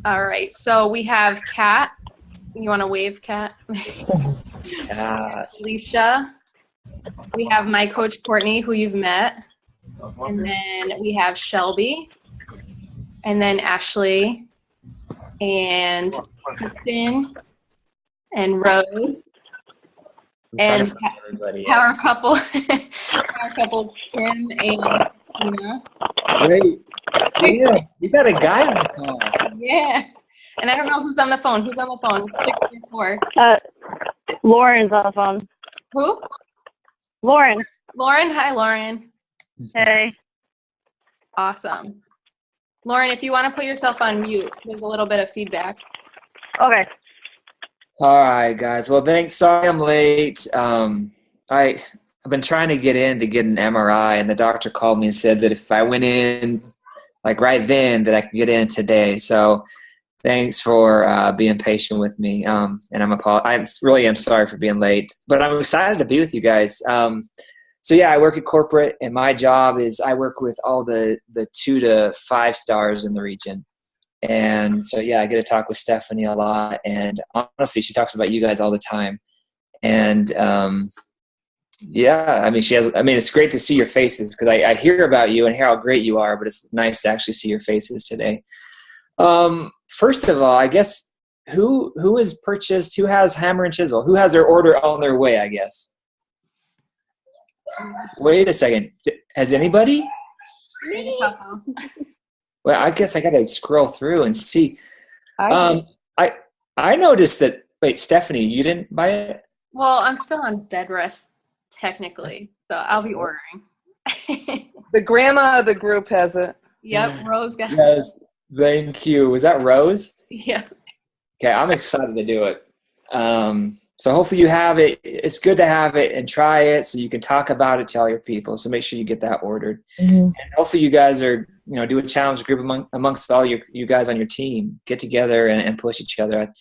All right. So we have Kat. You want to wave, Kat? Alicia. We have my coach, Courtney, who you've met. And then we have Shelby. And then Ashley. And Kristen. And Rose. And power couple. Power couple, Tim and Tina. Great. Yeah, you got a guy on the call. Yeah. And I don't know who's on the phone. Who's on the phone? 634. Lauren's on the phone. Who? Lauren. Lauren. Hi, Lauren. Hey. Awesome. Lauren, if you want to put yourself on mute, there's a little bit of feedback. Okay. All right, guys. Well, thanks. Sorry I'm late. I've been trying to get in to get an MRI, and the doctor called me and said that if I went in like right then, that I could get in today. So thanks for being patient with me. And I really am sorry for being late, but I'm excited to be with you guys. So yeah, I work at corporate, and my job is I work with all the 2 to 5 stars in the region. And so, yeah, I get to talk with Stephanie a lot, and honestly, she talks about you guys all the time. And yeah, it's great to see your faces, because I hear about you and hear how great you are, but it's nice to actually see your faces today. First of all, I guess who has purchased, who has hammer and chisel, who has their order on their way, I guess. Wait a second. Has anybody? Well, I guess I got to scroll through and see. I noticed that, wait, Stephanie, you didn't buy it? Well, I'm still on bed rest, technically, so I'll be ordering. The grandma of the group has it. Yep, Rose got it. Yes, thank you. Was that Rose? Yeah. Okay, I'm excited to do it. So hopefully you have it. It's good to have it and try it so you can talk about it to all your people. So make sure you get that ordered. Mm-hmm. And hopefully you guys are, do a challenge group amongst all you guys on your team. Get together and push each other.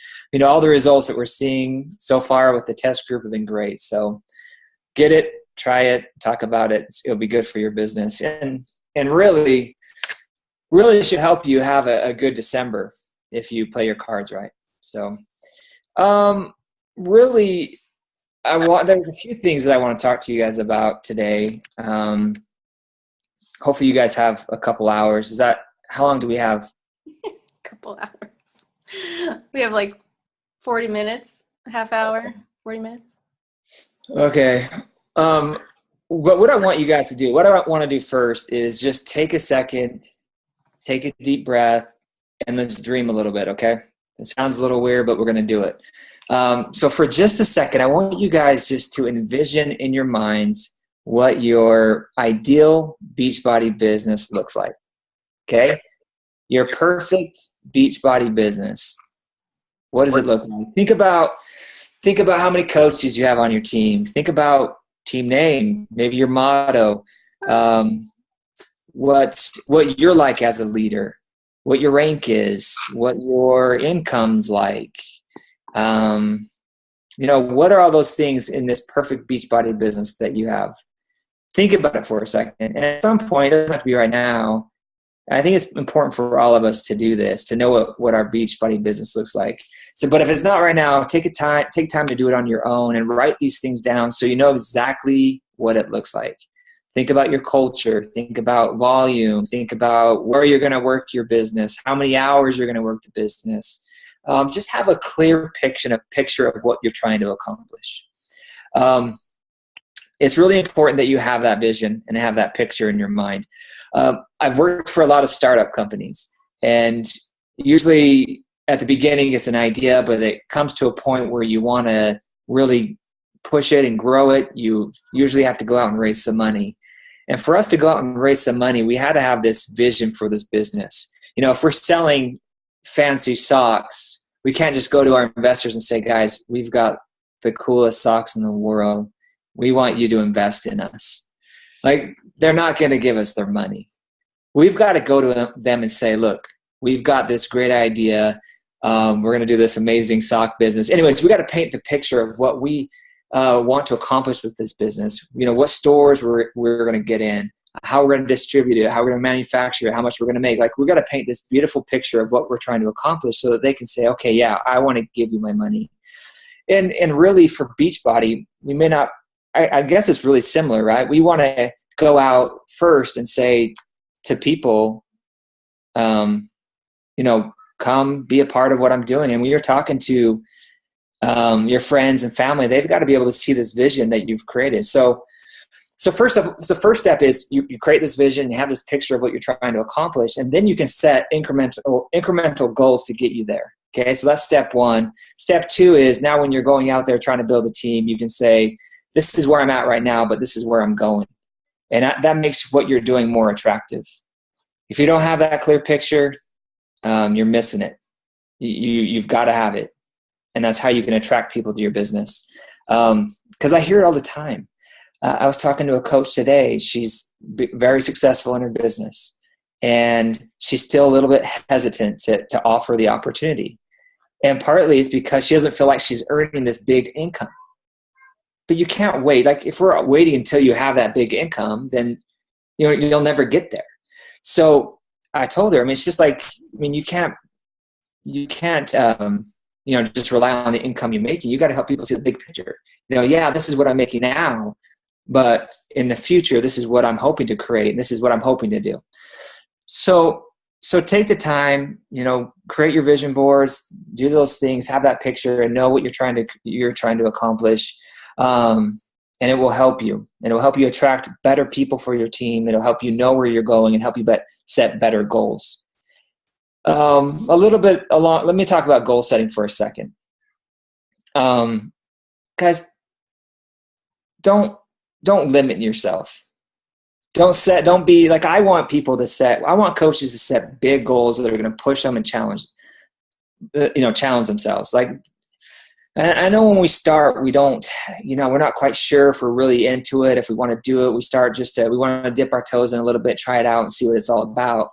All the results that we're seeing so far with the test group have been great. So get it, try it, talk about it. It'll be good for your business. And really should help you have a good December if you play your cards right. So really, there's a few things that I want to talk to you guys about today. Hopefully you guys have a couple hours. How long do we have? Couple hours. We have like 40 minutes, half hour, 40 minutes. Okay. But what I want you guys to do, what I want to do first is just take a second, take a deep breath, and let's dream a little bit, okay? It sounds a little weird, but we're going to do it. So for just a second, I want you guys just to envision in your minds what your ideal Beachbody business looks like, okay? Your perfect Beachbody business. What does it look like? Think about how many coaches you have on your team. Think about team name, maybe your motto, what you're like as a leader, what your rank is, what your income's like. What are all those things in this perfect Beachbody business that you have? Think about it for a second. And at some point, it doesn't have to be right now. I think it's important for all of us to do this, to know what our Beachbody business looks like. So, but if it's not right now, take time to do it on your own and write these things down so you know exactly what it looks like. Think about your culture. Think about volume. Think about where you're going to work your business, how many hours you're going to work the business. Just have a clear picture of what you're trying to accomplish. It's really important that you have that vision and have that picture in your mind. I've worked for a lot of startup companies, and usually at the beginning it's an idea, but it comes to a point where you want to really push it and grow it. You usually have to go out and raise some money. And for us to go out and raise some money, we had to have this vision for this business. If we're selling fancy socks, we can't just go to our investors and say, guys, we've got the coolest socks in the world. We want you to invest in us. Like, they're not going to give us their money. We've got to go to them and say, look, we've got this great idea. We're going to do this amazing sock business. Anyways, we got to paint the picture of what we want to accomplish with this business. What stores we're going to get in, how we're going to distribute it, how we're going to manufacture it, how much we're going to make. Like, we got to paint this beautiful picture of what we're trying to accomplish so that they can say, okay, yeah, I want to give you my money. And really for Beachbody, we may not, I guess it's really similar, right? We want to go out first and say to people, come be a part of what I'm doing. And when you're talking to your friends and family, they've got to be able to see this vision that you've created. So the first step is you create this vision, you have this picture of what you're trying to accomplish, and then you can set incremental goals to get you there. Okay, so that's step one. Step two is now when you're going out there trying to build a team, you can say, this is where I'm at right now, but this is where I'm going. And that makes what you're doing more attractive. If you don't have that clear picture, you're missing it. You've got to have it. And that's how you can attract people to your business. Because I hear it all the time. I was talking to a coach today. She's very successful in her business. And she's still a little bit hesitant to offer the opportunity. And partly it's because she doesn't feel like she's earning this big income. But you can't wait. Like, if we're waiting until you have that big income, then you'll never get there. So I told her, it's just like, you can't just rely on the income you're making. You got to help people see the big picture. This is what I'm making now, but in the future, this is what I'm hoping to create. This is what I'm hoping to do. So take the time, create your vision boards, do those things, have that picture, and know what you're trying to accomplish. And it will help you. It will help you attract better people for your team. It'll help you know where you're going and help you set better goals. Let me talk about goal setting for a second. Guys, don't limit yourself. Don't be like, I want coaches to set big goals that are going to push them and challenge themselves. Like, I know when we start, we don't, we're not quite sure if we're really into it. If we want to do it, we start we want to dip our toes in a little bit, try it out and see what it's all about.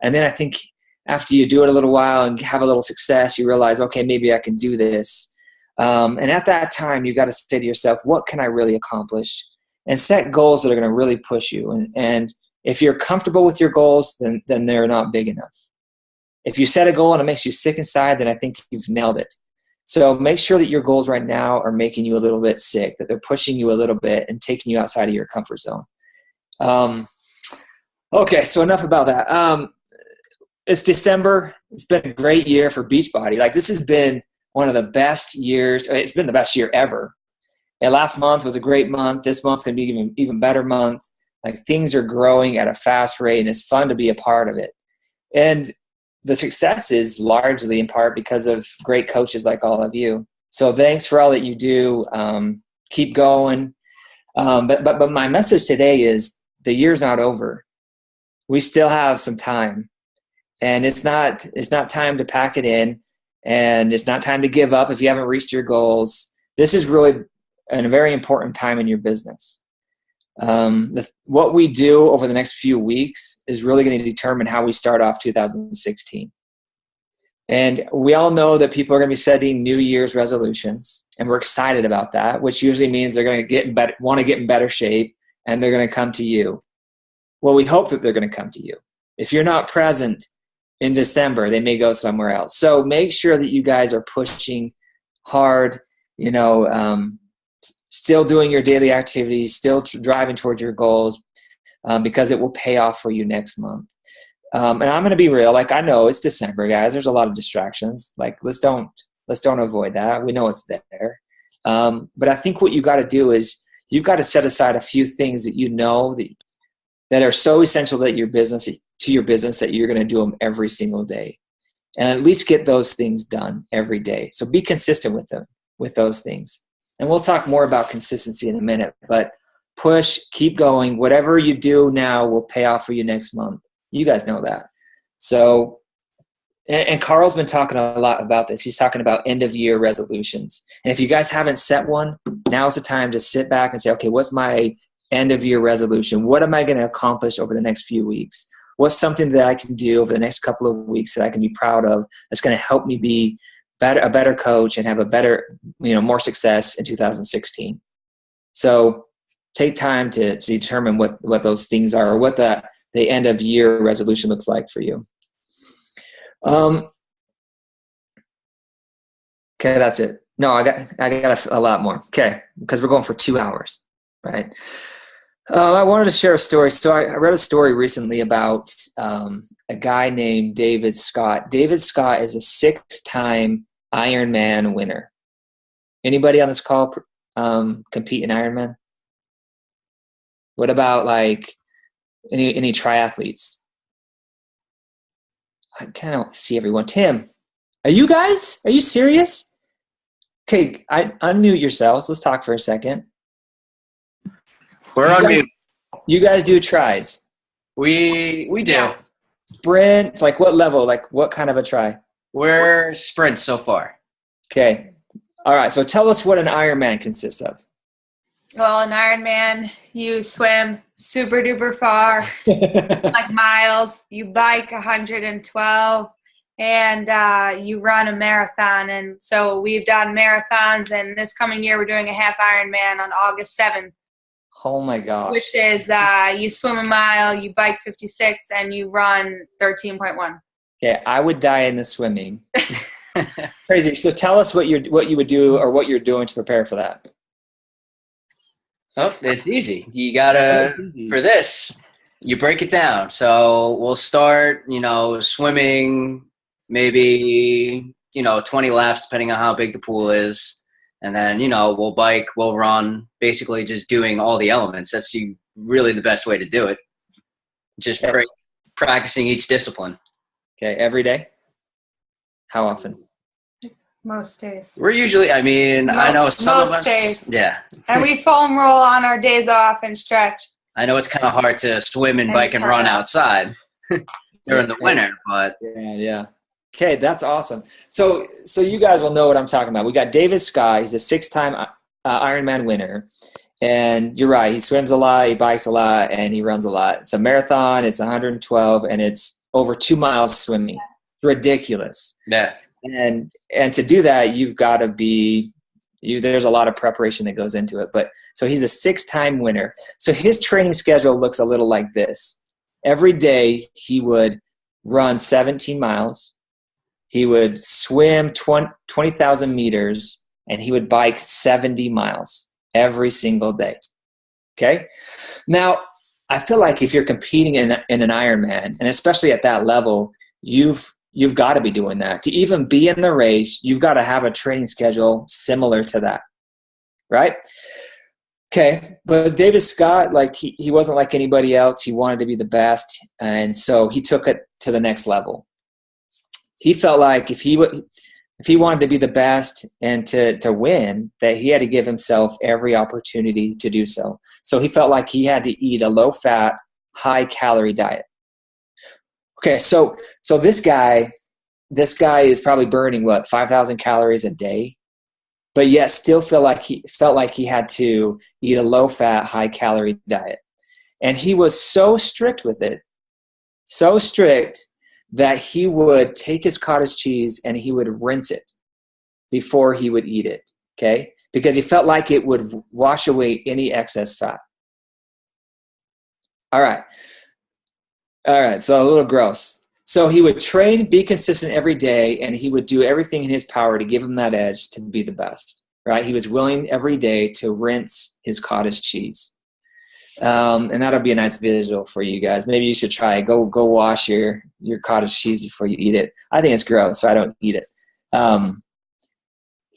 And then I think after you do it a little while and have a little success, you realize, okay, maybe I can do this. And at that time, you got to say to yourself, what can I really accomplish? And set goals that are going to really push you. And if you're comfortable with your goals, then they're not big enough. If you set a goal and it makes you sick inside, then I think you've nailed it. So make sure that your goals right now are making you a little bit sick, that they're pushing you a little bit and taking you outside of your comfort zone. Okay, so enough about that. It's December. It's been a great year for Beachbody. Like, this has been one of the best years. It's been the best year ever. And last month was a great month. This month's going to be an even better month. Like, things are growing at a fast rate, and it's fun to be a part of it. And the success is largely in part because of great coaches like all of you. So thanks for all that you do. Keep going. But my message today is the year's not over. We still have some time, and it's not time to pack it in, and it's not time to give up if you haven't reached your goals. This is really a very important time in your business. What we do over the next few weeks is really going to determine how we start off 2016. And we all know that people are going to be setting New Year's resolutions, and we're excited about that, which usually means they're going to want to get in better shape, and they're going to come to you. Well, we hope that they're going to come to you. If you're not present in December, they may go somewhere else. So make sure that you guys are pushing hard, still doing your daily activities, still driving towards your goals, because it will pay off for you next month. And I'm going to be real. Like, I know it's December, guys. There's a lot of distractions. Like, let's don't avoid that. We know it's there. But I think what you got to do is you've got to set aside a few things that you know that are so essential to your business that you're going to do them every single day, and at least get those things done every day. So be consistent with those things. And we'll talk more about consistency in a minute, but push, keep going. Whatever you do now will pay off for you next month. You guys know that. So, and Carl's been talking a lot about this. He's talking about end of year resolutions. And if you guys haven't set one, now's the time to sit back and say, okay, what's my end of year resolution? What am I going to accomplish over the next few weeks? What's something that I can do over the next couple of weeks that I can be proud of that's going to help me be a better coach and have a better, more success in 2016. So take time to determine what those things are, or what the end of year resolution looks like for you. Okay, that's it. No, I got a lot more. Okay, because we're going for 2 hours, right? I wanted to share a story. So I read a story recently about a guy named David Scott. David Scott is a 6-time Ironman winner. Anybody on this call compete in Ironman? What about like any triathletes? I kind of see everyone. Tim, are you serious? Okay, unmute yourselves. Let's talk for a second. We're on mute. You guys do tries. We do. Yeah. Sprint, like what level? Like what kind of a try? We're sprints so far. Okay. All right. So tell us what an Ironman consists of. Well, an Ironman, you swim super duper far, like miles. You bike 112, and you run a marathon. And so we've done marathons, and this coming year we're doing a half Ironman on August 7th. Oh my gosh. Which is you swim a mile, you bike 56, and you run 13.1. Yeah, I would die in the swimming. Crazy. So tell us what you would do, or what you're doing to prepare for that. Oh, it's easy. You gotta, for this, you break it down. So we'll start, swimming maybe, 20 laps, depending on how big the pool is. And then, we'll bike, we'll run, basically just doing all the elements. That's really the best way to do it. Just practicing each discipline. Okay, every day? How often? Most days. We're usually, I know some of us. Days. Yeah. And we foam roll on our days off and stretch. I know it's kind of hard to swim and bike and run outside during the winter, but. Yeah. Okay, that's awesome. So you guys will know what I'm talking about. We got David Scott. He's a 6-time Ironman winner. And you're right. He swims a lot, he bikes a lot, and he runs a lot. It's a marathon. It's 112, and it's over 2 miles swimming. Ridiculous. Yeah. And to do that, you've got to be there's a lot of preparation that goes into it. But so he's a 6-time winner. So his training schedule looks a little like this. Every day he would run 17 miles. He would swim 20,000 meters, and he would bike 70 miles every single day. Okay? Now, I feel like if you're competing in an Ironman, and especially at that level, you've got to be doing that. To even be in the race, you've got to have a training schedule similar to that, right? Okay, but David Scott, like he wasn't like anybody else. He wanted to be the best, and so he took it to the next level. He felt like if he wanted to be the best and to win, that he had to give himself every opportunity to do so. So he felt like he had to eat a low-fat, high-calorie diet. Okay, so this guy is probably burning 5,000 calories a day, but yet still felt like he had to eat a low-fat, high-calorie diet. And he was so strict with it, so strict that he would take his cottage cheese and he would rinse it before he would eat it, okay? Because he felt like it would wash away any excess fat. All right, so a little gross. So he would train, be consistent every day, and he would do everything in his power to give him that edge to be the best, right? He was willing every day to rinse his cottage cheese. And that'll be a nice visual for you guys. Maybe you should try it. Go wash your cottage cheese before you eat it. I think it's gross, so I don't eat it.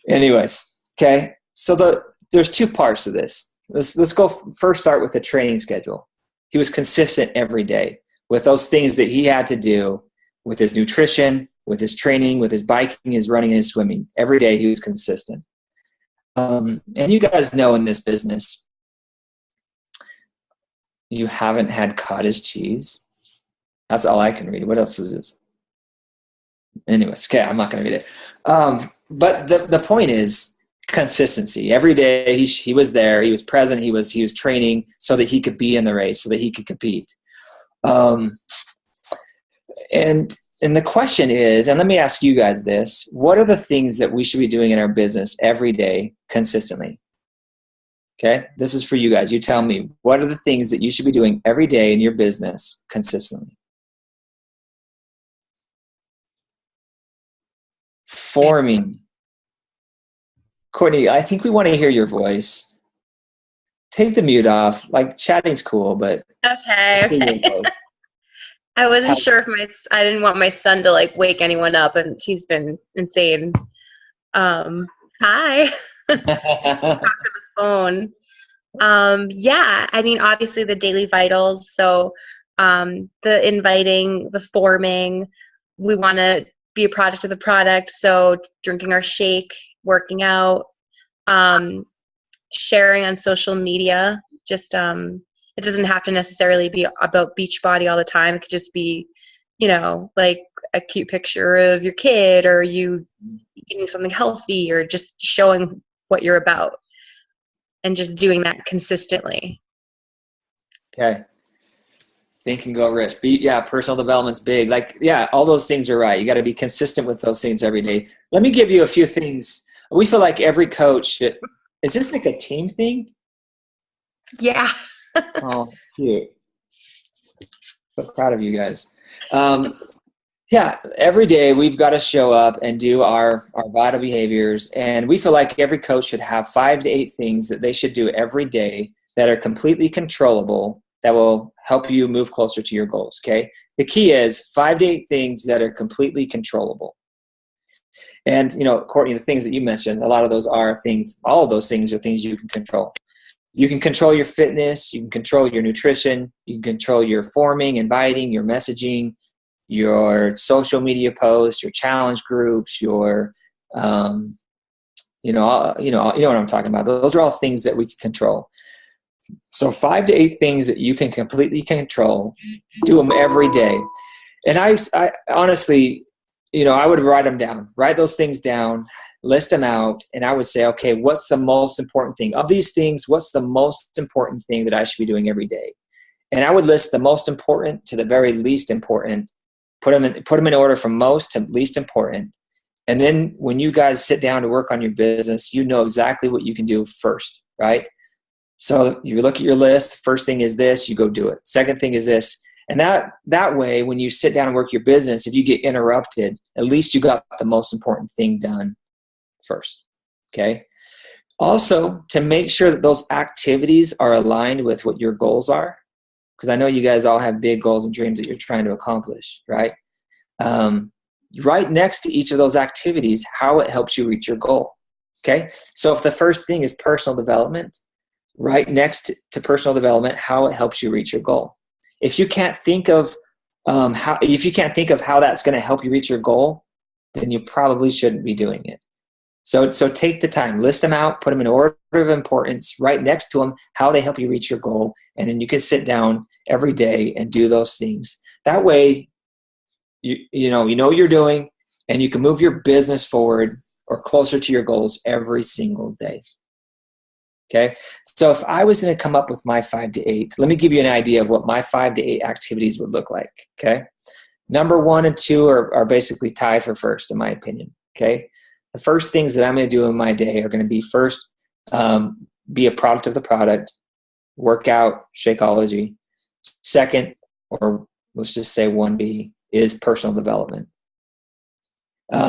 Anyways, okay. So there's 2 parts to this. Let's go first. Start with the training schedule. He was consistent every day with those things that he had to do with his nutrition, with his training, with his biking, his running, and his swimming. Every day he was consistent. And you guys know in this business, you haven't had cottage cheese. That's all I can read. What else is this? Anyways, okay, I'm not going to read it. But the point is consistency. Every day he was there. He was present. He was training so that he could be in the race, so that he could compete. And the question is, and let me ask you guys this: what are the things that we should be doing in our business every day consistently? Okay, this is for you guys. You tell me, what are the things that you should be doing every day in your business consistently? Forming. Courtney, I think we want to hear your voice. Take the mute off. Like, chatting's cool, but Okay. I wasn't sure if I didn't want my son to like wake anyone up, and he's been insane. Hi. Talk on the phone. Yeah, I mean, obviously the daily vitals. So the inviting, the forming, we want to be a product of the product. So drinking our shake, working out, sharing on social media. Just it doesn't have to necessarily be about Beachbody all the time. It could just be, like a cute picture of your kid, or you eating something healthy, or just showing what you're about, and just doing that consistently. Okay. Think and go rich. Personal development's big. Like, all those things are right. You got to be consistent with those things every day. Let me give you a few things. We feel like every coach is this like a team thing? Yeah. Oh, it's cute. So proud of you guys. Every day we've got to show up and do our vital behaviors. And we feel like every coach should have 5 to 8 things that they should do every day that are completely controllable, that will help you move closer to your goals. Okay. The key is 5 to 8 things that are completely controllable. And, Courtney, the things that you mentioned, a lot of those are things, all of those things are things you can control. You can control your fitness, you can control your nutrition, you can control your forming, inviting, your messaging, your social media posts, your challenge groups, your, you know what I'm talking about. Those are all things that we can control. So 5 to 8 things that you can completely control, do them every day. And I honestly, I would write those things down, list them out, and I would say, okay, what's the most important thing? Of these things, what's the most important thing that I should be doing every day? And I would list the most important to the very least important, put them in order from most to least important. And then when you guys sit down to work on your business, you know exactly what you can do first, right? So you look at your list, first thing is this, you go do it. Second thing is this. And that way, when you sit down and work your business, if you get interrupted, at least you got the most important thing done first, okay? Also, to make sure that those activities are aligned with what your goals are, because I know you guys all have big goals and dreams that you're trying to accomplish, right? Right next to each of those activities, how it helps you reach your goal, okay? So if the first thing is personal development, right next to personal development, how it helps you reach your goal. If you can't think of how that's going to help you reach your goal, then you probably shouldn't be doing it. So take the time, list them out, put them in order of importance, right next to them, how they help you reach your goal, and then you can sit down every day and do those things. That way, you know what you're doing, and you can move your business forward or closer to your goals every single day. Okay, so if I was going to come up with my 5 to 8, let me give you an idea of what my 5 to 8 activities would look like. Okay, number 1 and 2 are basically tied for first, in my opinion. Okay, the first things that I'm going to do in my day are going to be first, be a product of the product, work out, Shakeology. Second, or let's just say 1B, is personal development.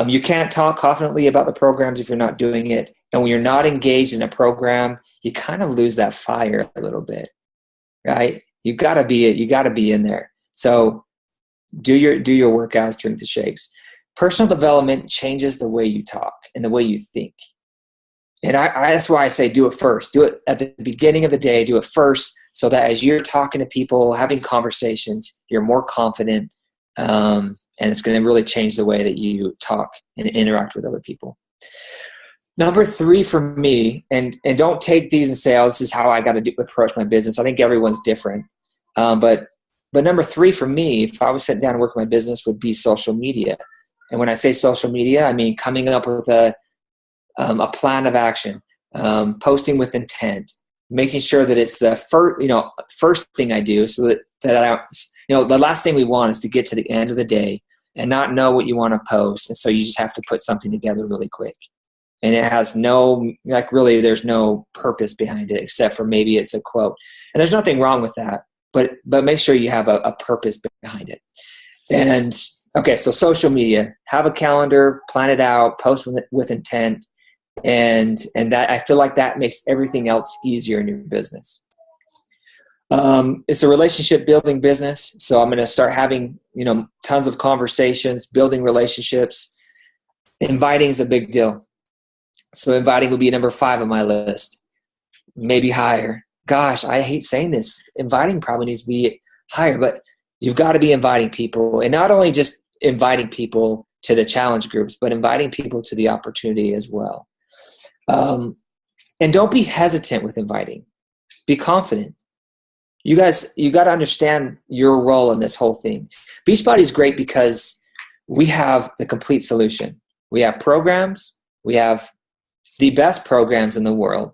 You can't talk confidently about the programs if you're not doing it. And when you're not engaged in a program, you kind of lose that fire a little bit, right? You gotta be in there. So do your workouts, drink the shakes. Personal development changes the way you talk and the way you think. And that's why I say do it first. Do it at the beginning of the day. Do it first so that as you're talking to people, having conversations, you're more confident. And it's going to really change the way that you talk and interact with other people. Number 3 for me, and don't take these and say, oh, this is how I got to approach my business. I think everyone's different. But number 3 for me, if I was sitting down and work my business, would be social media. And when I say social media, I mean coming up with a plan of action, posting with intent, making sure that it's the first thing I do, so that I don't. The last thing we want is to get to the end of the day and not know what you want to post. And so you just have to put something together really quick. and it has no, like, really, there's no purpose behind it except for maybe it's a quote. And there's nothing wrong with that, but make sure you have a purpose behind it. And okay, so social media, have a calendar, plan it out, post with intent, and that, I feel like that makes everything else easier in your business. It's a relationship building business, so I'm going to start having, tons of conversations, building relationships. Inviting is a big deal. So inviting would be number 5 on my list, maybe higher. Gosh, I hate saying this. Inviting probably needs to be higher, but you've got to be inviting people, and not only just inviting people to the challenge groups, but inviting people to the opportunity as well. And don't be hesitant with inviting. Be confident. You guys, you got to understand your role in this whole thing. Beachbody is great because we have the complete solution. We have programs. We have the best programs in the world.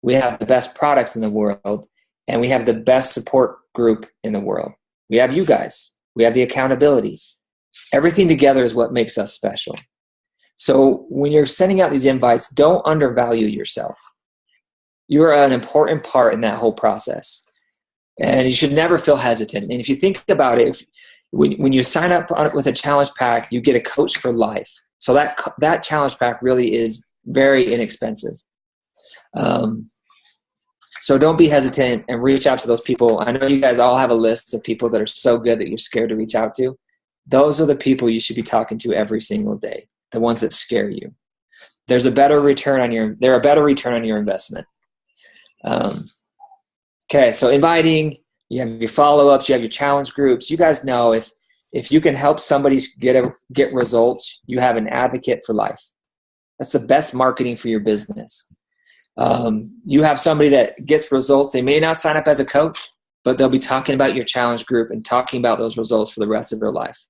We have the best products in the world. And we have the best support group in the world. We have you guys. We have the accountability. Everything together is what makes us special. So when you're sending out these invites, don't undervalue yourself. You are an important part in that whole process. And you should never feel hesitant. And if you think about it, when you sign up with a challenge pack, you get a coach for life. So that challenge pack really is very inexpensive. So don't be hesitant and reach out to those people. I know you guys all have a list of people that are so good that you're scared to reach out to. Those are the people you should be talking to every single day, the ones that scare you. They're a better return on your investment. Okay, so inviting, you have your follow-ups, you have your challenge groups. You guys know if you can help somebody get results, you have an advocate for life. That's the best marketing for your business. You have somebody that gets results. They may not sign up as a coach, but they'll be talking about your challenge group and talking about those results for the rest of their life.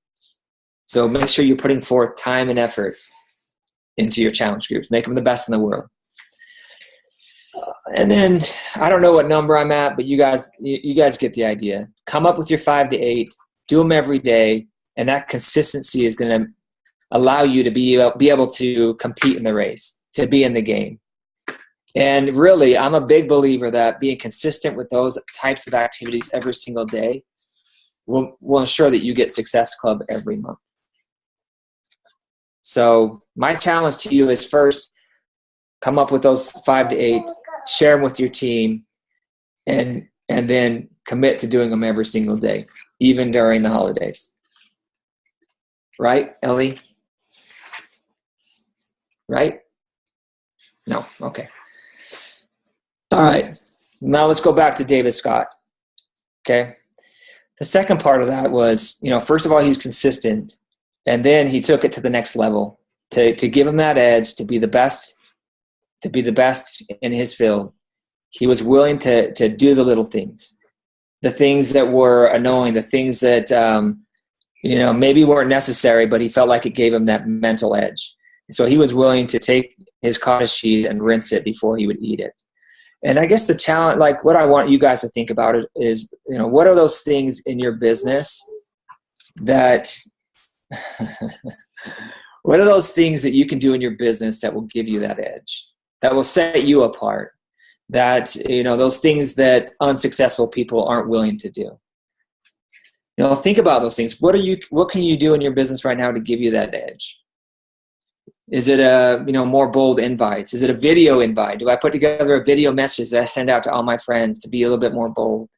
So make sure you're putting forth time and effort into your challenge groups. Make them the best in the world. And then I don't know what number I'm at, but you guys get the idea. Come up with your 5 to 8, do them every day, and that consistency is going to allow you to be able to compete in the race, to be in the game. And really, I'm a big believer that being consistent with those types of activities every single day will ensure that you get Success Club every month. So my challenge to you is, first, come up with those 5 to 8, share them with your team, and then commit to doing them every single day, even during the holidays. Right, Ellie? Right? No? Okay. All right. Now let's go back to David Scott. Okay. The second part of that was, first of all, he was consistent, and then he took it to the next level to give him that edge, to be the best in his field. He was willing to do the little things, the things that were annoying, the things that, maybe weren't necessary, but he felt like it gave him that mental edge. So he was willing to take his cottage cheese and rinse it before he would eat it. And I guess the challenge, like what I want you guys to think about is, what are those things in your business that, what are those things that you can do in your business that will give you that edge, that will set you apart, that, those things that unsuccessful people aren't willing to do. Think about those things. What can you do in your business right now to give you that edge? Is it more bold invites? Is it a video invite? Do I put together a video message that I send out to all my friends to be a little bit more bold?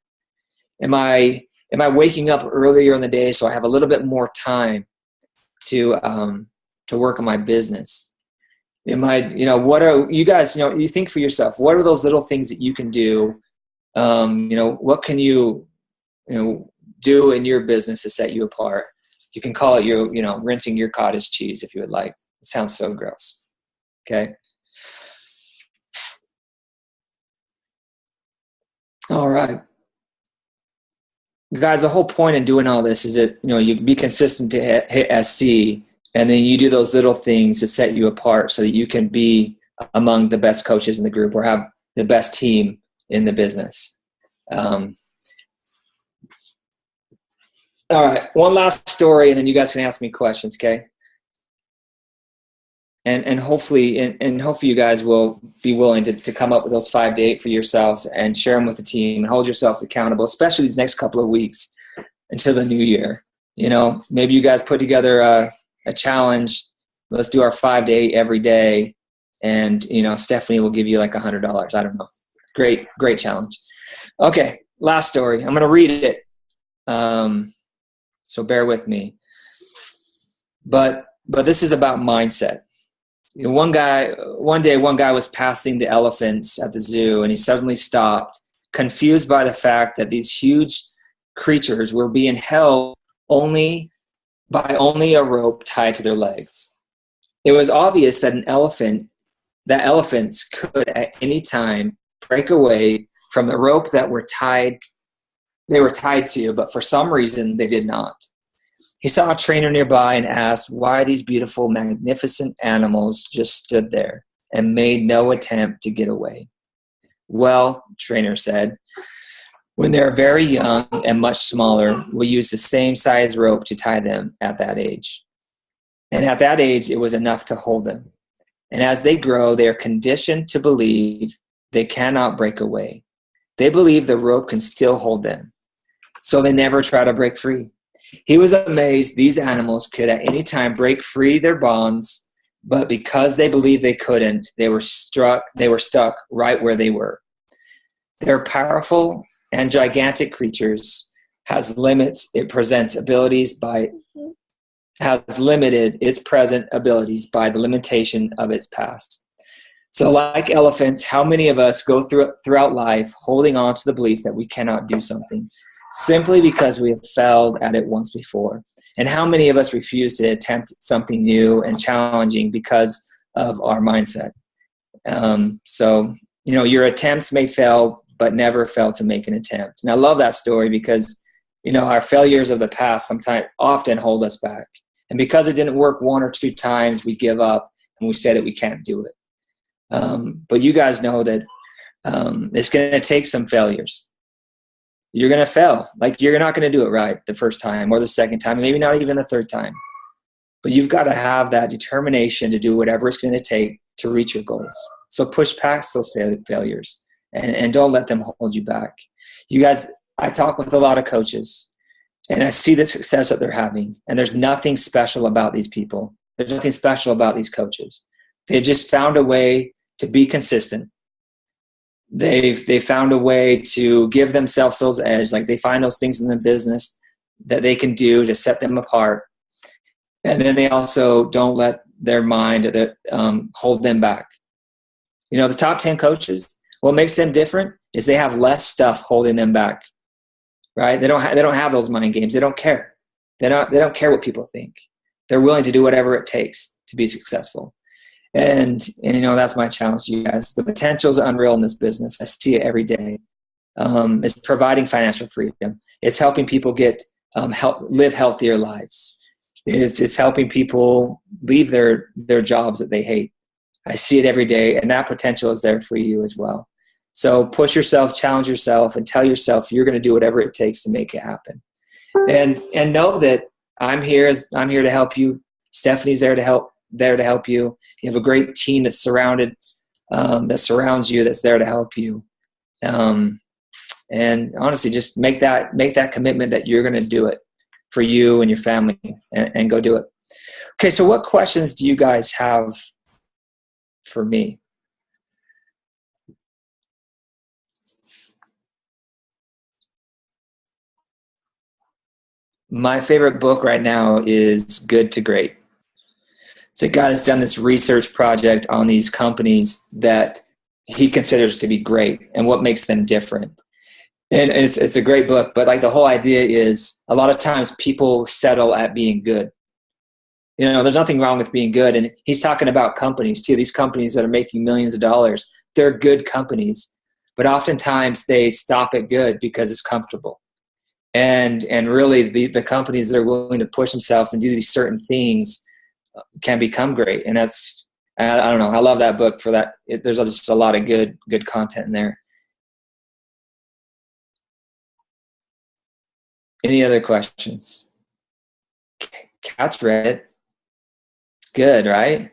Am I waking up earlier in the day so I have a little bit more time to work on my business? What are you guys, you think for yourself, what are those little things that you can do? What can you do in your business to set you apart? You can call it rinsing your cottage cheese if you would like. It sounds so gross. Okay. All right. Guys, the whole point in doing all this is that, you be consistent to hit SC, and then you do those little things to set you apart so that you can be among the best coaches in the group or have the best team in the business. All right. One last story, and then you guys can ask me questions, okay? and hopefully you guys will be willing to come up with those 5 to 8 for yourselves and share them with the team and hold yourselves accountable, especially these next couple of weeks until the new year. Maybe you guys put together a challenge. Let's do our 5 to 8 every day. And, Stephanie will give you like $100. I don't know. Great challenge. Okay. Last story. I'm going to read it. So bear with me. But this is about mindset. One day, one guy was passing the elephants at the zoo, and he suddenly stopped, confused by the fact that these huge creatures were being held only a rope tied to their legs. It was obvious that elephants could at any time break away from the rope that they were tied to, but for some reason they did not. He saw a trainer nearby and asked why these beautiful, magnificent animals just stood there and made no attempt to get away. Well, trainer said, when they're very young and much smaller, we use the same size rope to tie them at that age. And at that age, it was enough to hold them. And as they grow, they are conditioned to believe they cannot break away. They believe the rope can still hold them, so they never try to break free. He was amazed these animals could at any time break free their bonds, but because they believed they couldn't, they were stuck right where they were. They're powerful and gigantic creatures, has limited its present abilities by the limitation of its past. So like elephants, how many of us go throughout life holding on to the belief that we cannot do something simply because we have failed at it once before? And how many of us refuse to attempt something new and challenging because of our mindset? So your attempts may fail, but never fail to make an attempt. And I love that story because, our failures of the past often hold us back. And because it didn't work 1 or 2 times, we give up and we say that we can't do it. But you guys know that it's going to take some failures. You're going to fail. Like, you're not going to do it right the first time or the second time, maybe not even the third time. But you've got to have that determination to do whatever it's going to take to reach your goals. So push past those failures and don't let them hold you back. You guys, I talk with a lot of coaches, and I see the success that they're having. And there's nothing special about these people. There's nothing special about these coaches. They've just found a way to be consistent. They've found a way to give themselves those edge. Like, they find those things in the business that they can do to set them apart. And then they also don't let their mind hold them back. The top 10 coaches, what makes them different is they have less stuff holding them back, right? They don't have those mind games. They don't care. They don't care what people think. They're willing to do whatever it takes to be successful. And that's my challenge to you guys. The potential is unreal in this business. I see it every day. It's providing financial freedom. It's helping people live healthier lives. It's helping people leave their jobs that they hate. I see it every day, and that potential is there for you as well. So push yourself, challenge yourself, and tell yourself you're going to do whatever it takes to make it happen. And know that I'm here to help you. Stephanie's there to help you. You have a great team that surrounds you, that's there to help you. And honestly, just make that commitment that you're going to do it for you and your family, and go do it. Okay, so what questions do you guys have for me? My favorite book right now is Good to Great. It's a guy that's done this research project on these companies that he considers to be great and what makes them different. And it's a great book, but like, the whole idea is a lot of times people settle at being good. There's nothing wrong with being good. And he's talking about companies too. These companies that are making millions of dollars, they're good companies, but oftentimes they stop at good because it's comfortable. And really the companies that are willing to push themselves and do these certain things can become great. And that's, I don't know, I love that book for that. There's just a lot of good content in there. Any other questions? Cat's read it. Good, right?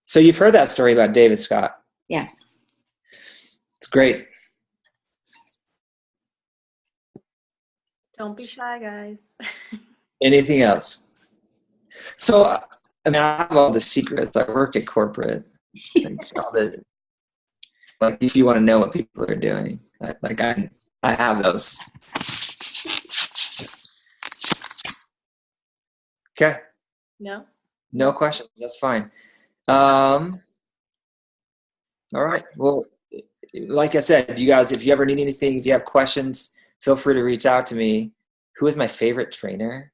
So you've heard that story about David Scott. Yeah. It's great. Don't be shy, guys. Anything else? So, I mean, I have all the secrets. I work at corporate. Like if you want to know what people are doing, I have those. Okay. No question. That's fine. All right. Well, like I said, you guys, if you ever need anything, if you have questions, feel free to reach out to me. Who is my favorite trainer?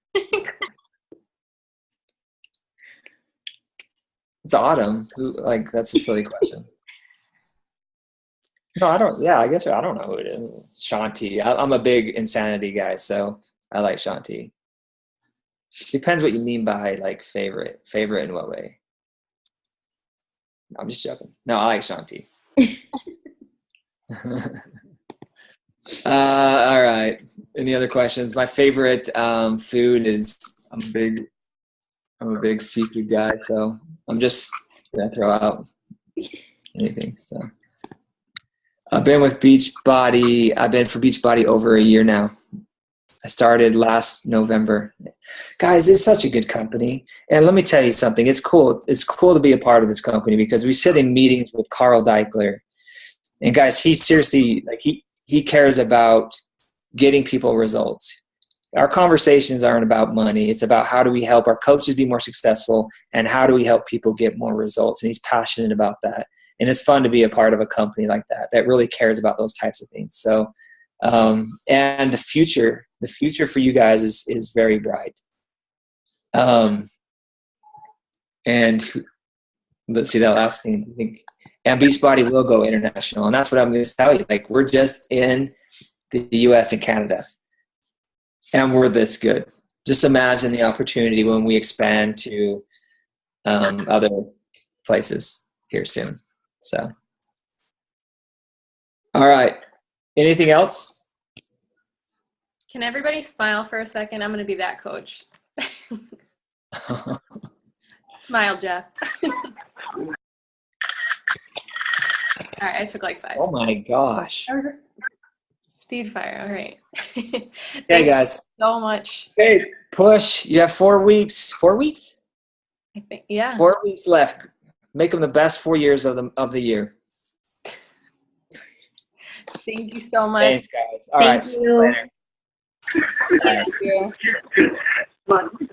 It's Autumn. That's a silly question. No, I don't. Yeah, I guess I don't know who it is. Shanti. I'm a big insanity guy, so I like Shanti. Depends what you mean by like favorite. Favorite in what way? No, I'm just joking. No, I like Shanti. All right. Any other questions? My favorite food is I'm a big seafood guy, so I'm just gonna throw out anything. So I've been with Beachbody. I've been for Beachbody over a year now. I started last November. Guys, it's such a good company. And let me tell you something. It's cool. It's cool to be a part of this company because we sit in meetings with Carl Deichler. And guys, he seriously, he cares about getting people results. Our conversations aren't about money. It's about how do we help our coaches be more successful and how do we help people get more results. And he's passionate about that. And it's fun to be a part of a company like that really cares about those types of things. So, and the future for you guys is very bright. And let's see that last thing. I think, and Beachbody will go international. And that's what I'm going to tell you. Like, we're just in the US and Canada. And we're this good. Just imagine the opportunity when we expand to other places here soon. So, all right. Anything else? Can everybody smile for a second? I'm going to be that coach. Smile, Jeff. All right, I took like 5. Oh my gosh. Speed fire. All right. Hey guys. So much. Hey, push. You have 4 weeks. 4 weeks? I think, yeah. 4 weeks left. Make them the best 4 years of the year. Thank you so much. Thanks, guys. All right. Thank you. Later. Thank you.